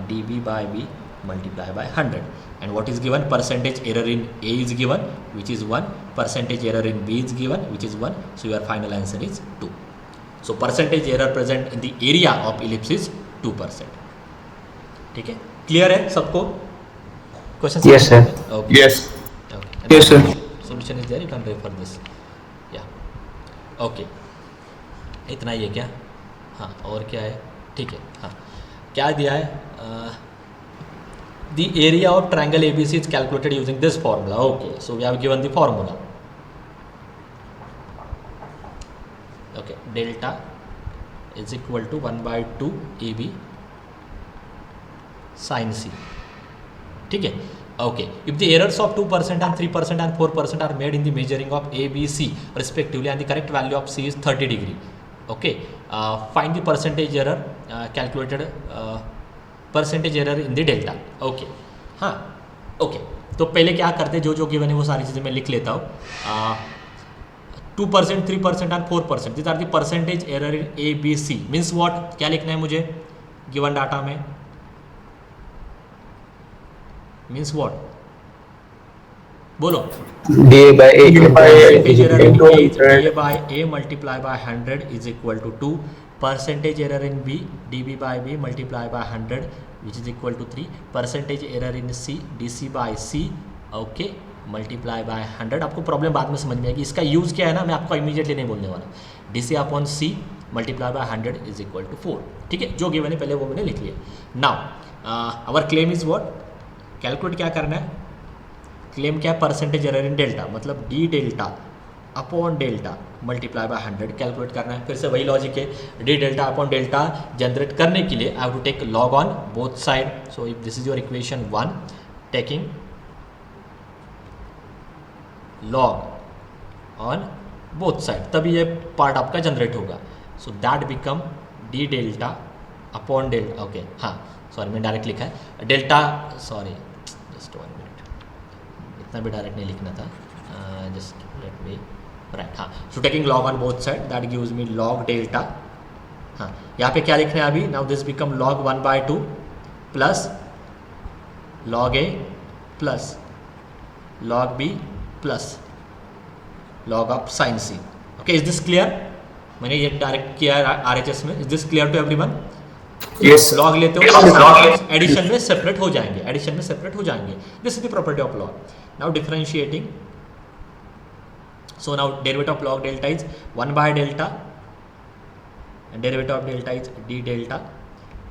dB by B multiply by 100. And what is given? Percentage error in A is given, which is 1. Percentage error in B is given, which is 1. So your final answer is 2. So percentage error present in the area of ellipse is 2%. ठीक है, clear है सबको? Question Yes, sir. Okay. Yes. Okay. Yes, sir. Solution is there. You can refer this. Yeah. Okay. इतना ही है क्या? हाँ, और क्या है? ठीक है. हाँ, क्या दिया है? The area of triangle ABC is calculated using this formula. Okay. So we have given the formula. Okay. Delta is equal to 1 by 2 AB sin C. ठीक है. Okay. If the errors of 2% and 3% and 4% are made in the measuring of A, B, C respectively, and the correct value of C is 30 degree. Okay. Find the percentage error calculated percentage error in the delta. Okay. हाँ. Okay. तो पहले क्या करते, जो जो given है वो सारी चीज़ें मैं लिख लेता हूँ. 2%, 3% and 4%. These are the percentage error in A, B, C. Means what? क्या लिखना है मुझे गिवन डाटा में? Means what? बोलो. dA by A Percentage error in A is 100. A by A multiply by 100 is equal to 2. Percentage error in B, dB by B multiply by 100, which is equal to 3. Percentage error in C, DC by C, okay, multiply by 100. आपको problem बाद में समझ में आएगी. इसका use क्या है ना, मैं आपको इमीडिएटली नहीं बोलने वाला. DC upon C multiply by 100 is equal to 4. ठीक है, जो गिवन है पहले वो मैंने लिख लिया. Now our claim is what? Calculate क्या करना है? क्लेम क्या है? परसेंटेज एरर इन डेल्टा, मतलब d delta upon delta multiply by 100 calculate करना है. फिर से वही लॉजिक है. D delta upon delta generate करने के लिए I have to take log on both side. So if this is your equation 1, taking log on both side, तभी ये पार्ट आपका जनरेट होगा. So that become D delta upon delta. Okay, हाँ sorry मैं direct लिखा है delta, sorry just 1 minute, इतना भी डायरेक्ट नहीं लिखना था. Just let me write. हाँ, so taking log on both side that gives me log delta. हाँ, यहाँ पे क्या लिखना है अभी? Now this become log 1 by 2 plus log A plus log B plus log of sine C. Okay, is this clear? मैंने ये direct किया है RHS में. Is this clear to everyone? Yes. Log लेते हो एडिशन में सेपरेट हो जाएंगे, एडिशन में सेपरेट हो जाएंगे. This is the property of log. Now differentiating, so now derivative of log delta is 1 by delta and derivative of delta is d delta.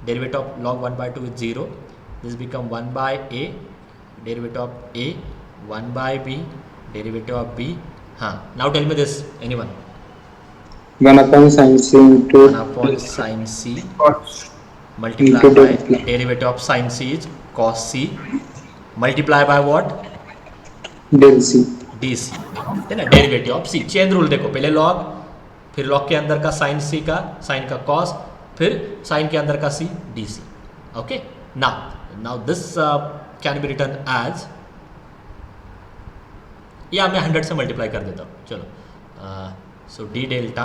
Derivative of log 1 by 2 is 0. This become 1 by a, derivative of a 1 by b, derivative of b. हाँ, now tell me this, anyone? 1 upon sin C into 1 upon sin c multiply Into by delta. derivative of sin c is cos c multiply by what? del C. dc है ना, derivative of c. Chain rule देखो, पहले log, फिर log के अंदर का sign सी का, sign का कॉस, फिर साइन के अंदर का C D C. Okay, now this can be written as, या मैं 100 से मल्टीप्लाई कर देता हूँ. चलो, so D delta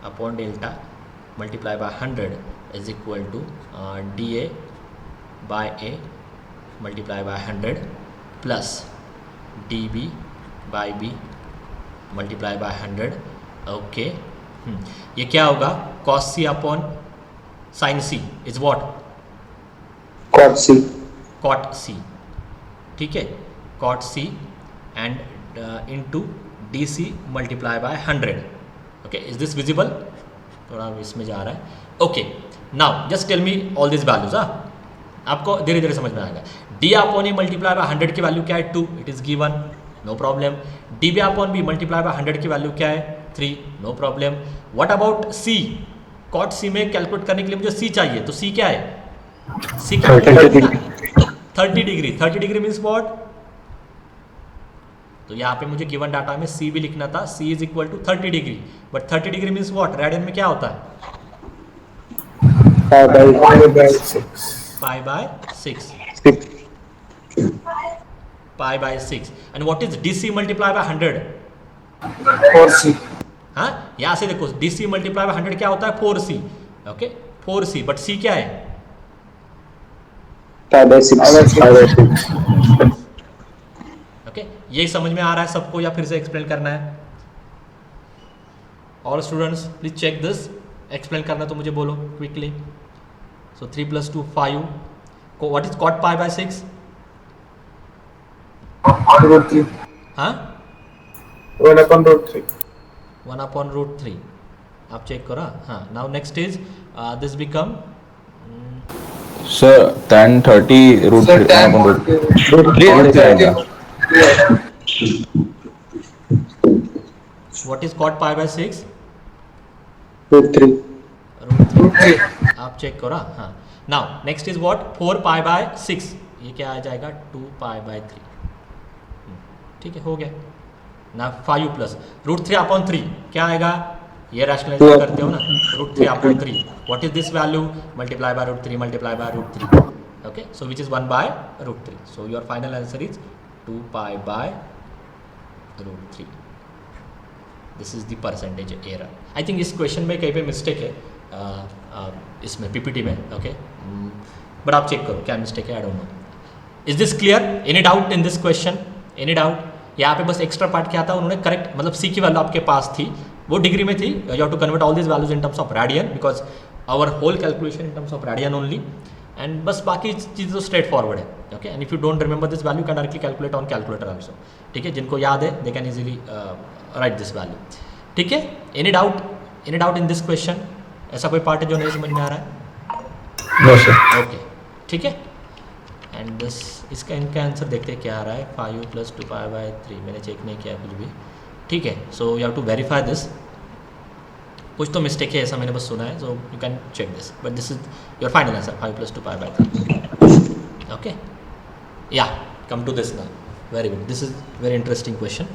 upon delta multiply by 100 is equal to D A by A multiply by 100 plus D B by B multiply by 100. Okay, ये क्या होगा? Cos C upon sine C is what? Cot C. Cot C. ठीक है, cot C and into D c multiply by 100. Okay, is this visible? थोड़ा इसमें जा रहा है. Okay, now just tell me all this values. हाँ, आपको धीरे धीरे समझ में आएगा. D upon a multiply by 100 की वैल्यू क्या है? 2. It is given, no problem. D b upon b multiply by 100 की वैल्यू क्या है? 3, no problem. What about c? Cot c में कैलकुलेट करने के लिए मुझे सी चाहिए, तो सी क्या है? सी क्या है? 30 डिग्री. 30 degree means what? तो यहाँ पे मुझे गिवन डाटा में सी भी लिखना था. C is equal to 30 degree, but 30 degree means what? Radian में क्या होता है? 5 by 6. Pi by 6. 6. Pi by 6. And what is DC multiplied by 100? 4C. हाँ, यहाँ से देखो DC मल्टीप्लाई बाय 100 क्या होता है 4C, okay 4C, but C क्या है 5/6. ओके ये समझ में आ रहा है सबको या फिर से एक्सप्लेन करना है? All students please check this, explain करना तो मुझे बोलो quickly. So 3 + 2 5, what is cot pi by 6? √3. हाँ 1/√3. 1/√3 आप चेक करो। हाँ now next is this become sir tan 30 √3 √3 आएगा। What is cot pi by 6? √3. √3 आप चेक करो। हाँ now next is what 4 pi by 6, ये क्या आ जाएगा 2 pi by 3, ठीक है हो गया ना। 5 + √3/3 क्या आएगा, ये रैशनलाइज करते हो ना √3/3, what is this value multiply by √3 multiply by √3, okay so which is 1/√3, so your final answer is 2 pi by √3। This is the percentage error. I think इस क्वेश्चन में कहीं पे मिस्टेक है इसमें PPT में, ओके बट आप check करो क्या मिस्टेक है, I don't know. Is this clear? Any doubt in this question? Any doubt? यहाँ पे बस एक्स्ट्रा पार्ट क्या था, उन्होंने करेक्ट मतलब C की वैल्यू आपके पास थी, वो डिग्री में थी, you have to convert all this values in terms of radian because our whole calculation in terms of radian only, and बस बाकी चीज़ तो स्ट्रेट फॉरवर्ड है, okay. And if you don't remember this value can directly calculate on calculator also, ठीक है। जिनको याद है they can easily write this value, ठीक है। Any doubt? Any doubt in this question? ऐसा कोई पार्ट है जो नहीं समझ में आ रहा है? No sir. ओके ठीक है। एंड दिस इसका इनका आंसर देखते हैं क्या आ रहा है, 5 + 2 pi by 3, मैंने चेक नहीं किया कुछ भी, ठीक है। So you have to verify this, कुछ तो मिस्टेक है ऐसा मैंने बस सुना है, so you can check this, but this is your final answer 5 + 2 pi by 3, okay. या come to this now, very good, this is very interesting question.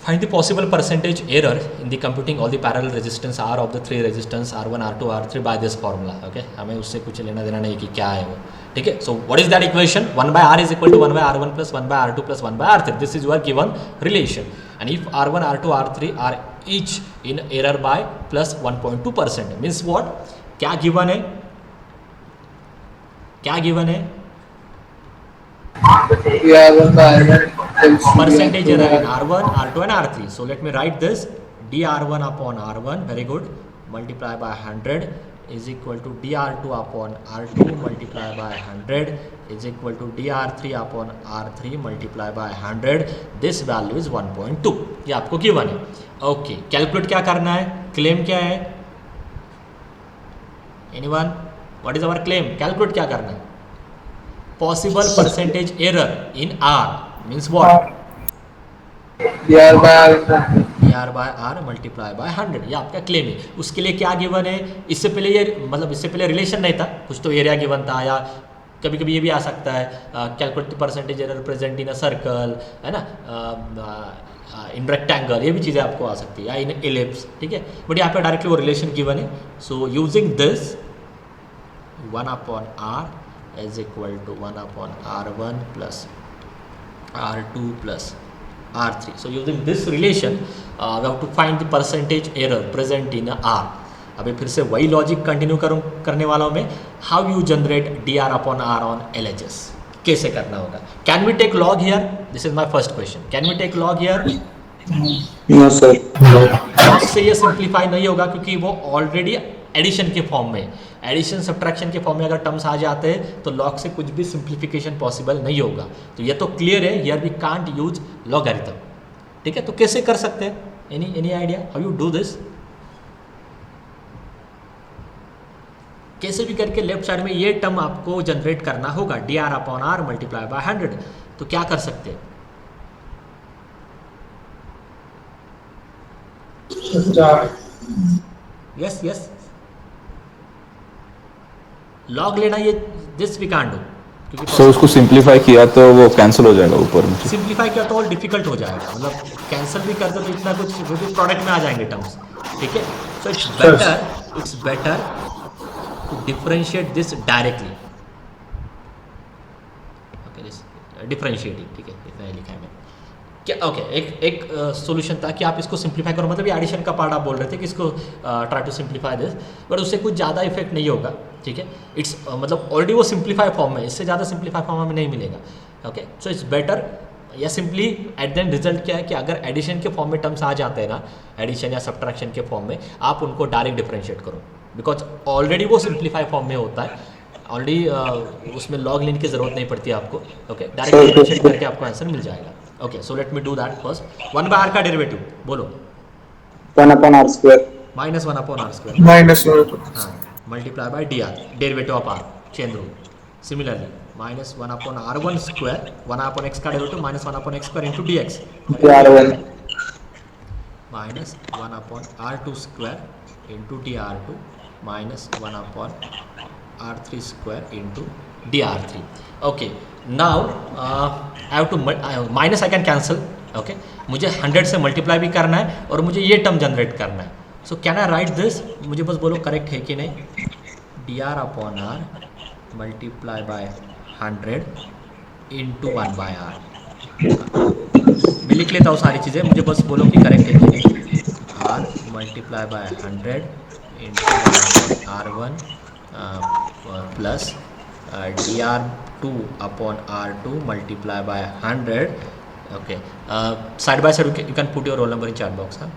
Find the possible percentage error in the computing all the parallel resistance R of the 3 resistance R1, R2, R3 by this formula, okay? हमें उससे कुछ लेना देना नहीं कि क्या है वो, ठीक है। So what is that equation? 1/R is equal to 1/R1 plus 1/R2 plus 1/R3. This is your given relation. And if R1, R2, R3 are each in error by plus 1.2%, means what? क्या given है? क्या given है? Percentage error in R1, R2 and R3. So let me write this, dR1/R1, very good, multiply by 100 is equal to dR2/R2 multiply by 100 is equal to dR3/R3 multiply by 100. This value is 1.2. ये आपको given है, okay. Calculate क्या करना है, claim क्या है, anyone? What is our claim? Calculate क्या करना है, possible percentage error in R means what? dr by R multiply by 100, ये आपका क्लेम है। उसके लिए क्या गिवन है, इससे पहले ये मतलब इससे पहले रिलेशन नहीं था, कुछ तो एरिया गिवन था, या कभी कभी ये भी आ सकता है calculate percentage error present in a circle, है ना, इन रेक्टेंगल, ये भी चीज़ें आपको आ सकती है, या इन एलिप्स, ठीक है। बट यहाँ पे डायरेक्टली वो रिलेशन गिवन है, सो using this 1/R is equal to 1/R1 plus R2 plus R3. So using this relation we have to find the percentage error present in R. अभी फिर से वही लॉजिक कंटिन्यू करने वाला हूँ मैं। How you generate dr/R on LHS, कैसे करना होगा? Can we take log here? This is my first question, can we take log here? No sir. इससे ये सिंप्लीफाई नहीं होगा क्योंकि वो ऑलरेडी एडिशन के फॉर्म में, एडिशन सब्ट्रैक्शन के फॉर्म में अगर टर्म्स आ जाते हैं तो लॉग से कुछ भी सिंप्लीफिकेशन पॉसिबल नहीं होगा। तो ये तो क्लियर है, here we can't use logarithm, ठीक है। तो कैसे कर सकते हैं, any idea how you do this? कैसे भी करके लेफ्ट साइड में ये टर्म आपको जनरेट करना होगा, dr/R multiply by 100। तो क्या कर सकते हैं? यस यस, लॉग लेना, ये दिस वी कांट डू क्योंकि सो उसको सिंप्लीफाई किया तो वो कैंसिल हो जाएगा ऊपर में। सिंप्लीफाई किया तो और डिफिकल्ट हो जाएगा, मतलब कैंसिल भी करते तो इतना कुछ वो भी प्रोडक्ट में आ जाएंगे टर्म्स, ठीक है। So it's better to differentiate this directly, okay, this differentiating, ठीक है, इतना लिखा है मैंने। क्या ओके एक सॉल्यूशन था कि आप इसको सिंप्लीफाई करो, मतलब ये एडिशन का पार्ट आप बोल रहे थे कि इसको try to simplify this, but उससे कुछ ज़्यादा इफेक्ट नहीं होगा, ठीक है। इट्स मतलब ऑलरेडी वो सिंप्लीफाई फॉर्म में, इससे ज़्यादा सिंप्लीफाई फॉर्म में नहीं मिलेगा, ओके। सो इट्स बेटर, या simply eight the and result क्या है कि अगर एडिशन के फॉर्म में टर्म्स आ जाते हैं ना, एडिशन या सब्ट्रैक्शन के फॉर्म में, आप उनको डायरेक्ट डिफरेंशिएट करो, बिकॉज ऑलरेडी वो सिंप्लीफाई फॉर्म में होता है, ऑलरेडी उसमें लॉग लेने की जरूरत नहीं पड़ती आपको, ओके। डायरेक्ट डिफरेंशिएट करके आपको आंसर मिल जाएगा, okay. So let me do that first. 1/r का डेरिवेटिव बोलो, 1/r square. -1/r², -1/r. हाँ, multiply by d r, derivative of r, chain rule. Similarly -1/r1², 1/x का derivative -1/x² into d x, dr1. -1/r2² into dr2, -1/r3² into dr3, okay. Now I have to minus, I can cancel, okay. मुझे 100 से multiply भी करना है और मुझे ये term generate करना है, so can I right this, मुझे बस बोलो करेक्ट है कि नहीं। dr/r multiply by 100 into 1/r, मैं लिख लेता हूँ सारी चीज़ें, मुझे बस बोलो कि करेक्ट है कि नहीं। r multiply by 100 into r1 plus dr2/r2 multiply by 100, okay. Side by side you can put your roll number in chat box, हाँ।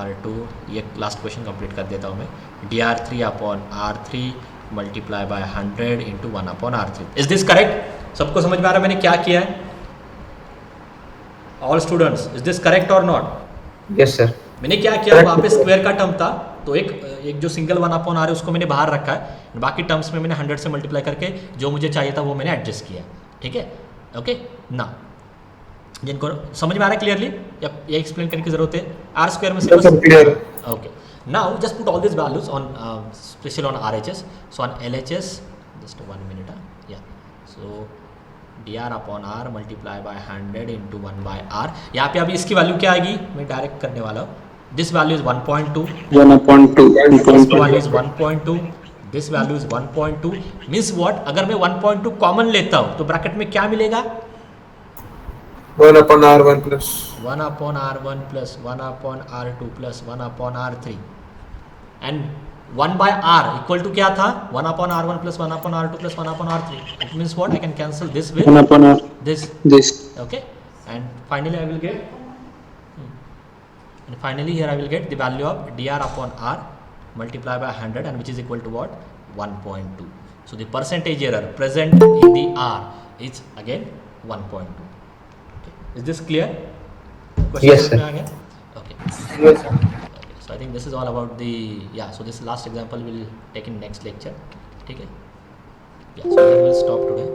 r2, ये लास्ट क्वेश्चन कंप्लीट कर देता हूँ मैं। dr3/r3 multiply by 100 into 1/r3, is this correct? सबको समझ में आ रहा है मैंने क्या किया है? All students, is this correct और नॉट? Yes, sir. मैंने क्या किया, वहाँ पे स्क्वायर का टर्म था तो एक जो सिंगल 1/r है उसको मैंने बाहर रखा है, बाकी टर्म्स में मैंने 100 से मल्टीप्लाई करके जो मुझे चाहिए था वो मैंने एडजस्ट किया, ठीक है, ओके ना। जिनको समझ में आ रहा है क्लियरली, या ये एक्सप्लेन करने की जरूरत है? r² में से Yes, sir, clear. Okay. Now just put all this values on, special on RHS, so on LHS, just 1 minute, या सो dr/r multiply by 100 into 1/r, यहाँ पे अभी इसकी वैल्यू क्या आएगी, मैं डायरेक्ट करने वाला हूँ। This value is 1.2, 1/2. This value is 1.2, this value is 1.2, means what, अगर मैं 1.2 कॉमन लेता हूँ तो ब्रैकेट में क्या मिलेगा? 1/r1 plus 1/r1 plus 1/r2 plus 1/r3, and 1/r equal to क्या था? 1/r1 plus 1/r2 plus 1/r3, it means what, I can cancel this with 1/r. this, This. okay, and finally I will get, and finally here I will get the value of dr/r multiplied by 100, and which is equal to what? 1.2. So the percentage error present in the r is again 1.2. Okay. Is this clear? Yes, sir. Okay. Yes, sir. Okay. So I think this is all about the, yeah, so this last example we'll take in next lecture. Okay. Yeah, so then we'll stop today.